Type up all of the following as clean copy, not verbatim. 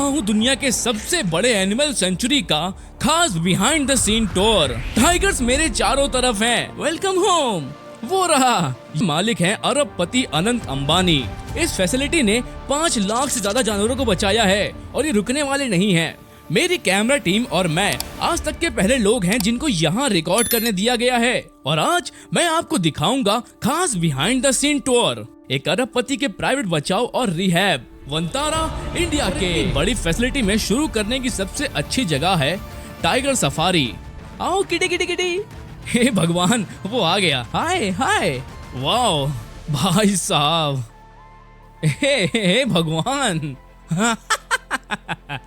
हूँ दुनिया के सबसे बड़े एनिमल सेंचुरी का खास behind the scene tour. Tigers मेरे चारों तरफ हैं। Welcome home. वो रहा, मालिक हैं अरबपति अनंत अंबानी। इस फैसिलिटी ने 5 लाख से ज्यादा जानवरों को बचाया है और ये रुकने वाले नहीं हैं। मेरी कैमरा टीम और मैं आज तक के पहले लोग हैं जिनको यहाँ रिकॉर्ड करने दिया गया है और आज मैं आपको दिखाऊंगा खास बिहाइंड द सीन टूर। एक अरबपति के प्राइवेट बचाव और रिहैब वंतारा इंडिया के बड़ी फैसिलिटी में शुरू करने की सबसे अच्छी जगह है टाइगर सफारी। आओ किटी किटी किटी। हे भगवान, वो आ गया। हाय हाय, वाओ भाई साहब। हे भगवान।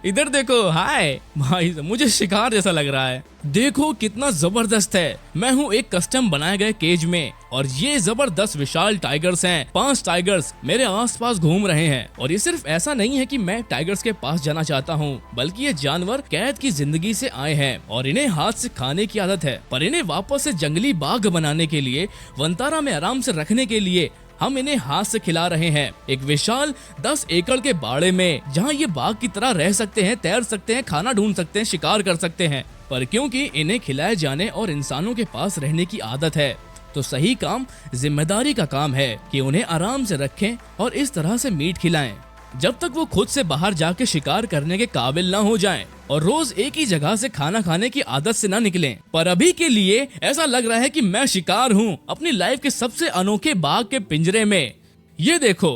इधर देखो। हाय भाई, मुझे शिकार जैसा लग रहा है। देखो कितना जबरदस्त है। मैं हूँ एक कस्टम बनाए गए केज में और ये जबरदस्त विशाल टाइगर्स हैं। 5 टाइगर्स मेरे आसपास घूम रहे हैं और ये सिर्फ ऐसा नहीं है कि मैं टाइगर्स के पास जाना चाहता हूँ, बल्कि ये जानवर कैद की जिंदगी से आए हैं और इन्हें हाथ से खाने की आदत है। पर इन्हें वापस से जंगली बाघ बनाने के लिए, वंतारा में आराम से रखने के लिए हम इन्हें हाथ से खिला रहे हैं। एक विशाल 10 एकड़ के बाड़े में, जहां ये बाघ की तरह रह सकते हैं, तैर सकते हैं, खाना ढूंढ सकते हैं, शिकार कर सकते हैं। पर क्योंकि इन्हें खिलाए जाने और इंसानों के पास रहने की आदत है, तो सही काम जिम्मेदारी का काम है कि उन्हें आराम से रखें और इस तरह से मीट खिलाएं जब तक वो खुद से बाहर जाके शिकार करने के काबिल ना हो जाएं और रोज एक ही जगह से खाना खाने की आदत से ना निकलें। पर अभी के लिए ऐसा लग रहा है कि मैं शिकार हूँ अपनी लाइफ के सबसे अनोखे बाघ के पिंजरे में। ये देखो,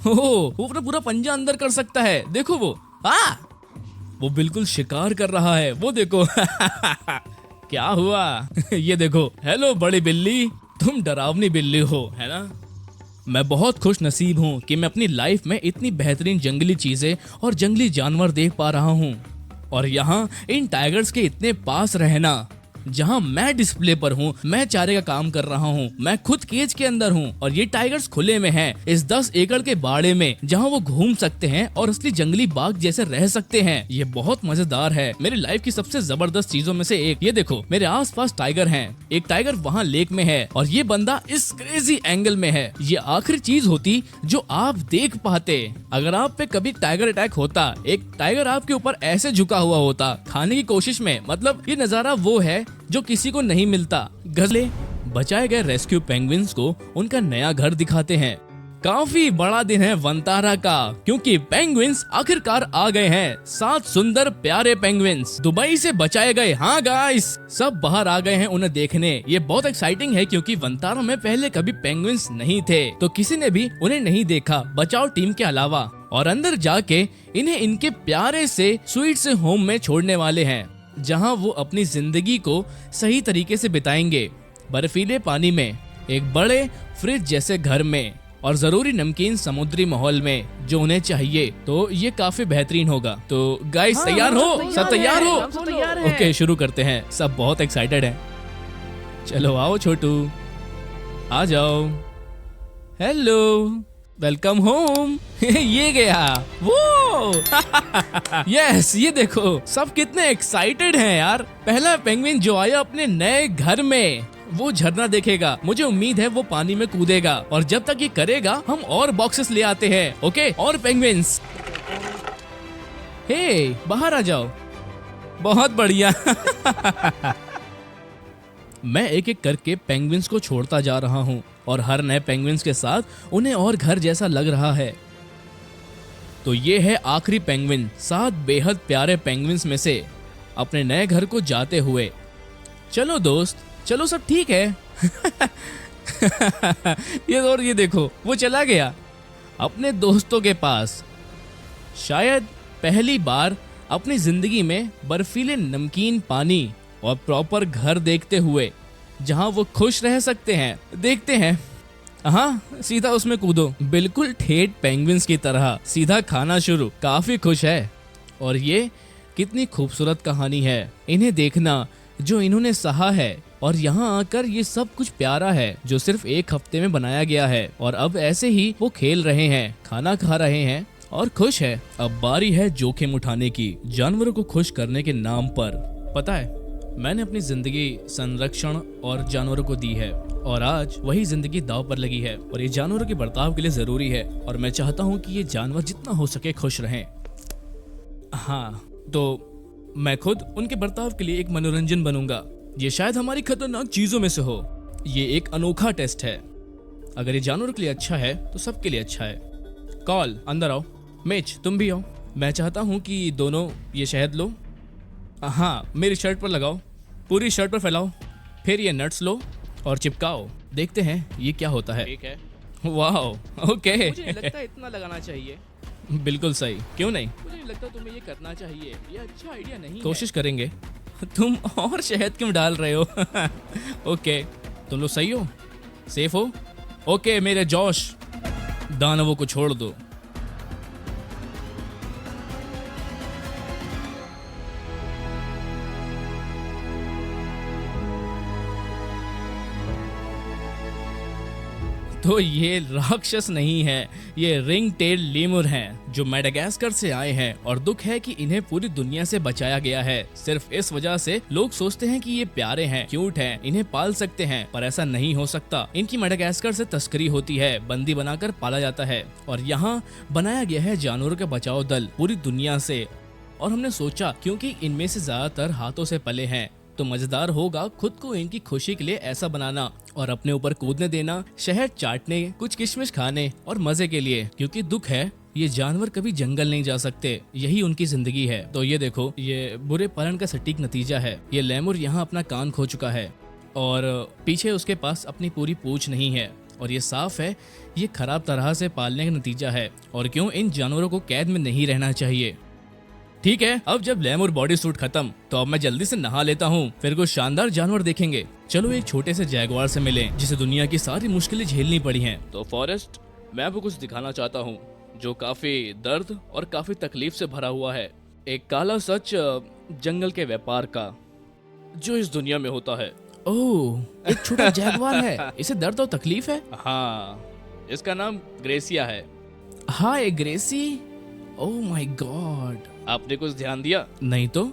वो अपना पूरा पंजा अंदर कर सकता है। देखो वो बिल्कुल शिकार कर रहा है। वो देखो। क्या हुआ? ये देखो। हेलो बड़ी बिल्ली, तुम डरावनी बिल्ली हो, है ना? मैं बहुत खुश नसीब हूँ कि मैं अपनी लाइफ में इतनी बेहतरीन जंगली चीजें और जंगली जानवर देख पा रहा हूँ और यहाँ इन टाइगर्स के इतने पास रहना, जहाँ मैं डिस्प्ले पर हूँ, मैं चारे का काम कर रहा हूँ, मैं खुद केज के अंदर हूँ और ये टाइगर्स खुले में हैं इस 10 एकड़ के बाड़े में, जहाँ वो घूम सकते हैं और असली जंगली बाघ जैसे रह सकते हैं। ये बहुत मजेदार है। मेरी लाइफ की सबसे जबरदस्त चीजों में से एक। ये देखो, मेरे आसपास टाइगर हैं। एक टाइगर वहाँ लेक में है और ये बंदा इस क्रेजी एंगल में है। ये आखिरी चीज होती जो आप देख पाते अगर आप पे कभी टाइगर अटैक होता। एक टाइगर आपके ऊपर ऐसे झुका हुआ होता खाने की कोशिश में। मतलब ये नजारा वो है जो किसी को नहीं मिलता। गजले बचाए गए रेस्क्यू पेंगुइन्स को उनका नया घर दिखाते हैं। काफी बड़ा दिन है वंतारा का, क्योंकि पेंगुइन्स आखिरकार आ गए हैं। 7 सुंदर प्यारे पेंगुइन्स दुबई से बचाए गए। हाँ गाइस, सब बाहर आ गए हैं उन्हें देखने। ये बहुत एक्साइटिंग है क्योंकि वंतारा में पहले कभी पेंगुइन्स नहीं थे, तो किसी ने भी उन्हें नहीं देखा बचाव टीम के अलावा। और अंदर जाके इन्हें इनके प्यारे से स्वीट से होम में छोड़ने वाले हैं, जहां वो अपनी जिंदगी को सही तरीके से बिताएंगे। बर्फीले पानी में, एक बड़े फ्रिज जैसे घर में और जरूरी नमकीन समुद्री माहौल में जो उन्हें चाहिए। तो ये काफी बेहतरीन होगा। तो गाइस तैयार हो? सब तैयार हो? ओके, शुरू करते हैं। सब बहुत एक्साइटेड हैं। चलो आओ छोटू, आ जाओ। Hello, welcome home. ये गया वो। यस, ये देखो सब कितने एक्साइटेड हैं यार। पहला पेंगुइन जो आया अपने नए घर में, वो झरना देखेगा। मुझे उम्मीद है वो पानी में कूदेगा और जब तक ये करेगा हम और बॉक्सेस ले आते हैं। ओके, और पेंगुइन्स, हे बाहर आ जाओ। बहुत बढ़िया। मैं एक एक करके पेंगुइन्स को छोड़ता जा रहा हूँ और हर नए पेंगुइन्स के साथ उन्हें और घर जैसा लग रहा है। तो ये है आखिरी पेंगुइन 7 बेहद प्यारे पेंगुइन्स में से अपने नए घर को जाते हुए। चलो दोस्त, चलो सब ठीक है। ये देखो, वो चला गया अपने दोस्तों के पास। शायद पहली बार अपनी जिंदगी में बर्फीले नमकीन पानी और प्रॉपर घर देखते हुए, जहां वो खुश रह सकते हैं। देखते हैं। हाँ, सीधा उसमें कूदो, बिल्कुल ठेठ पेंगुइन्स की तरह सीधा खाना शुरू। काफी खुश है। और ये कितनी खूबसूरत कहानी है इन्हें देखना, जो इन्होंने सहा है और यहाँ आकर ये सब कुछ प्यारा है जो सिर्फ 1 हफ्ते में बनाया गया है। और अब ऐसे ही वो खेल रहे हैं, खाना खा रहे हैं और खुश है। अब बारी है जोखिम उठाने की, जानवरों को खुश करने के नाम पर। पता है, मैंने अपनी जिंदगी संरक्षण और जानवरों को दी है और आज वही जिंदगी दांव पर लगी है और ये जानवरों के बर्ताव के लिए जरूरी है और मैं चाहता हूँ कि ये जानवर जितना हो सके खुश रहें। हाँ, तो मैं खुद उनके बर्ताव के लिए एक मनोरंजन बनूंगा। ये शायद हमारी खतरनाक चीजों में से हो। ये एक अनोखा टेस्ट है। अगर ये जानवरों के लिए अच्छा है तो सबके लिए अच्छा है। कॉल, अंदर आओ। मिच, तुम भी आओ। मैं चाहता हूँ कि दोनों ये शहद लो। हाँ, मेरी शर्ट पर लगाओ, पूरी शर्ट पर फैलाओ। फिर ये नट्स लो और चिपकाओ। देखते हैं ये क्या होता है। ठीक है। वाह, ओके। मुझे लगता है इतना लगाना चाहिए। बिल्कुल सही, क्यों नहीं? मुझे नहीं लगता तुम्हें ये करना चाहिए, ये अच्छा आइडिया नहीं कोशिश करेंगे। तुम और शहद क्यों डाल रहे हो? ओके, तुम लोग सही हो, सेफ हो? ओके मेरे जोश, दानवों को छोड़ दो। तो ये राक्षस नहीं है, ये रिंग टेल लेमुर हैं जो मेडागास्कर से आए हैं और दुख है कि इन्हें पूरी दुनिया से बचाया गया है। सिर्फ इस वजह से लोग सोचते हैं कि ये प्यारे हैं, क्यूट हैं, इन्हें पाल सकते हैं, पर ऐसा नहीं हो सकता। इनकी मेडागास्कर से तस्करी होती है, बंदी बनाकर पाला जाता है और यहाँ बनाया गया है जानवरों के बचाव दल पूरी दुनिया से। और हमने सोचा क्योंकि इनमें से ज्यादातर हाथों से पले हैं तो मजेदार होगा खुद को इनकी खुशी के लिए ऐसा बनाना और अपने ऊपर कूदने देना, शहद चाटने, कुछ किशमिश खाने और मजे के लिए। क्योंकि दुख है ये जानवर कभी जंगल नहीं जा सकते, यही उनकी जिंदगी है। तो ये देखो, ये बुरे पालन का सटीक नतीजा है। ये लेमुर यहाँ अपना कान खो चुका है और पीछे उसके पास अपनी पूरी पूंछ नहीं है और ये साफ है ये खराब तरह से पालने का नतीजा है। और क्यों इन जानवरों को कैद में नहीं रहना चाहिए। ठीक है, अब जब लेमुर बॉडी सूट खत्म तो अब मैं जल्दी से नहा लेता हूँ, फिर कुछ शानदार जानवर देखेंगे। चलो एक छोटे से जैगुआर से मिलें जिसे दुनिया की सारी मुश्किलें झेलनी पड़ी हैं। तो फॉरेस्ट, मैं आपको कुछ दिखाना चाहता हूँ जो काफी दर्द और काफी तकलीफ से भरा हुआ है। एक काला सच जंगल के व्यापार का जो इस दुनिया में होता है। ओह, एक छोटा जैगुआर है, इसे दर्द और तकलीफ है। हाँ, इसका नाम ग्रेसिया है। हाय ग्रेसी, ओह माय गॉड। आपने कुछ ध्यान दिया? नहीं तो।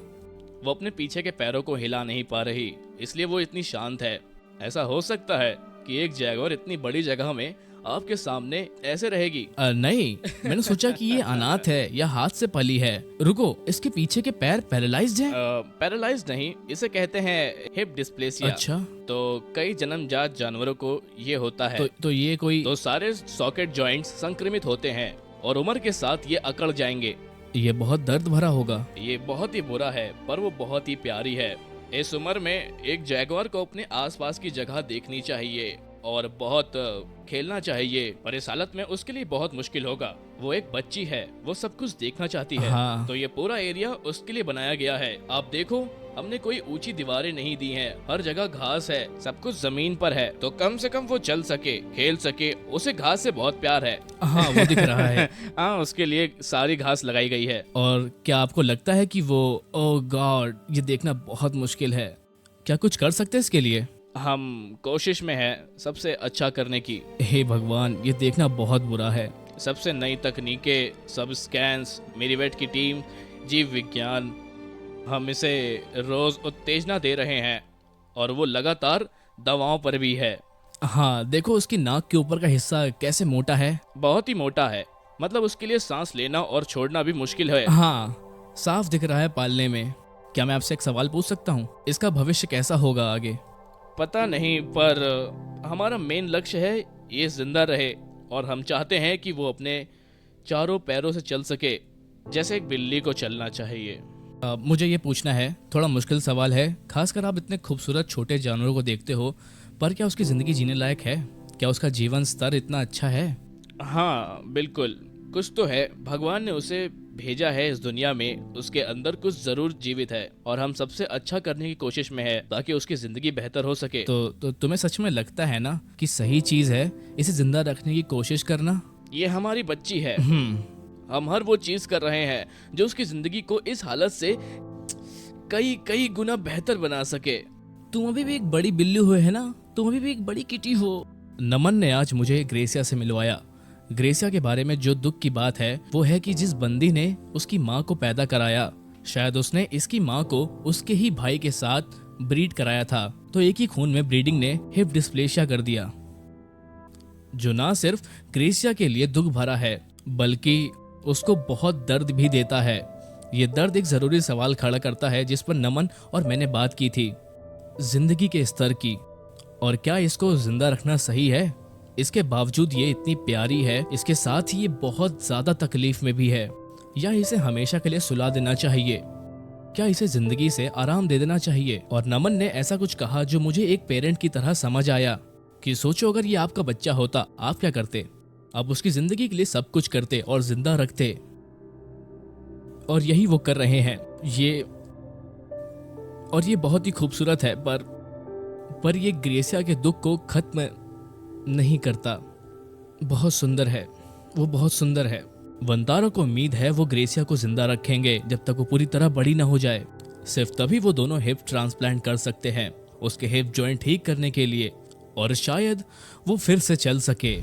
वो अपने पीछे के पैरों को हिला नहीं पा रही, इसलिए वो इतनी शांत है। ऐसा हो सकता है कि एक जैगुआर इतनी बड़ी जगह में आपके सामने ऐसे रहेगी? नहीं, मैंने सोचा कि ये अनाथ है या हाथ से पली है। रुको, इसके पीछे के पैर पैरालाइज्ड हैं? पैरालाइज्ड नहीं, इसे कहते हैं हिप डिस्प्लेसिया। अच्छा, तो कई जन्मजात जानवरों को ये होता है। तो ये कोई तो सारे सॉकेट जॉइंट्स संक्रमित होते हैं और उम्र के साथ ये अकड़ जाएंगे। ये बहुत दर्द भरा होगा। ये बहुत ही बुरा है पर वो बहुत ही प्यारी है। इस उम्र में एक जैगुआर को अपने आसपास की जगह देखनी चाहिए और बहुत खेलना चाहिए, पर इस हालत में उसके लिए बहुत मुश्किल होगा। वो एक बच्ची है, वो सब कुछ देखना चाहती है। हाँ। तो ये पूरा एरिया उसके लिए बनाया गया है। आप देखो, हमने कोई ऊंची दीवारें नहीं दी हैं, हर जगह घास है, सब कुछ जमीन पर है, तो कम से कम वो चल सके, खेल सके। उसे घास से बहुत प्यार है। हाँ, वो दिख रहा है। हाँ, उसके लिए सारी घास लगाई गई है। और क्या आपको लगता है कि वो, ओह गॉड, ये देखना बहुत मुश्किल है। क्या कुछ कर सकते हैं इसके लिए? हम कोशिश में हैं सबसे अच्छा करने की। हे भगवान, ये देखना बहुत बुरा है। सबसे नई तकनीकें, सब स्कैन्स, मेरी वेट की टीम, जीव विज्ञान, हम इसे रोज उत्तेजना दे रहे हैं और वो लगातार दवाओं पर भी है। हाँ, देखो उसकी नाक के ऊपर का हिस्सा कैसे मोटा है। बहुत ही मोटा है, मतलब उसके लिए सांस लेना और छोड़ना भी मुश्किल है। हाँ, साफ दिख रहा है पालने में। क्या मैं आपसे एक सवाल पूछ सकता हूँ? इसका भविष्य कैसा होगा आगे? पता नहीं, पर हमारा मेन लक्ष्य है ये जिंदा रहे और हम चाहते हैं कि वो अपने चारों पैरों से चल सके, जैसे एक बिल्ली को चलना चाहिए। मुझे ये पूछना है, थोड़ा मुश्किल सवाल है, खासकर आप इतने खूबसूरत छोटे जानवरों को देखते हो, पर क्या उसकी जिंदगी जीने लायक है? क्या उसका जीवन स्तर इतना अच्छा है? हाँ बिल्कुल, कुछ तो है। भगवान ने उसे भेजा है इस दुनिया में, उसके अंदर कुछ जरूर जीवित है और हम सबसे अच्छा करने की कोशिश में है ताकि उसकी जिंदगी बेहतर हो सके। तो तुम्हें सच में लगता है ना कि सही चीज है इसे जिंदा रखने की कोशिश करना? ये हमारी बच्ची है, हम हर वो चीज कर रहे हैं जो उसकी जिंदगी को इस हालत से कई कई गुना बेहतर बना सके। तुम अभी भी एक बड़ी बिल्ली हुए है ना, तुम अभी भी एक बड़ी किटी हो। नमन ने आज मुझे ग्रेसिया से मिलवाया। ग्रेसिया के बारे में जो दुख की बात है वो है कि जिस बंदी ने उसकी माँ को पैदा कराया, शायद उसने इसकी माँ को उसके ही भाई के साथ ब्रीड कराया था, तो एक ही खून में ब्रीडिंग ने हिप डिस्प्लेसिया कर दिया, जो ना सिर्फ ग्रेसिया के लिए दुख भरा है बल्कि उसको बहुत दर्द भी देता है। ये दर्द एक जरूरी सवाल खड़ा करता है जिस पर नमन और मैंने बात की थी, जिंदगी के स्तर की। और क्या इसको जिंदा रखना सही है? इसके बावजूद ये इतनी प्यारी है, इसके साथ ही ये बहुत ज्यादा तकलीफ में भी है। या इसे हमेशा के लिए सुला देना चाहिए? क्या इसे जिंदगी से आराम दे देना चाहिए? और नमन ने ऐसा कुछ कहा जो मुझे एक पेरेंट की तरह समझ आया कि सोचो अगर ये आपका बच्चा होता, आप क्या करते? आप उसकी जिंदगी के लिए सब कुछ करते और जिंदा रखते। और यही वो कर रहे हैं। ये बहुत ही खूबसूरत है, पर ये ग्रेसिया के दुख को खत्म नहीं करता। बहुत सुंदर है, वो बहुत सुंदर है। वंतारो को उम्मीद है वो ग्रेसिया को जिंदा रखेंगे जब तक वो पूरी तरह बड़ी ना हो जाए। सिर्फ तभी वो दोनों हिप ट्रांसप्लांट कर सकते हैं उसके हिप जॉइंट ठीक करने के लिए, और शायद वो फिर से चल सके।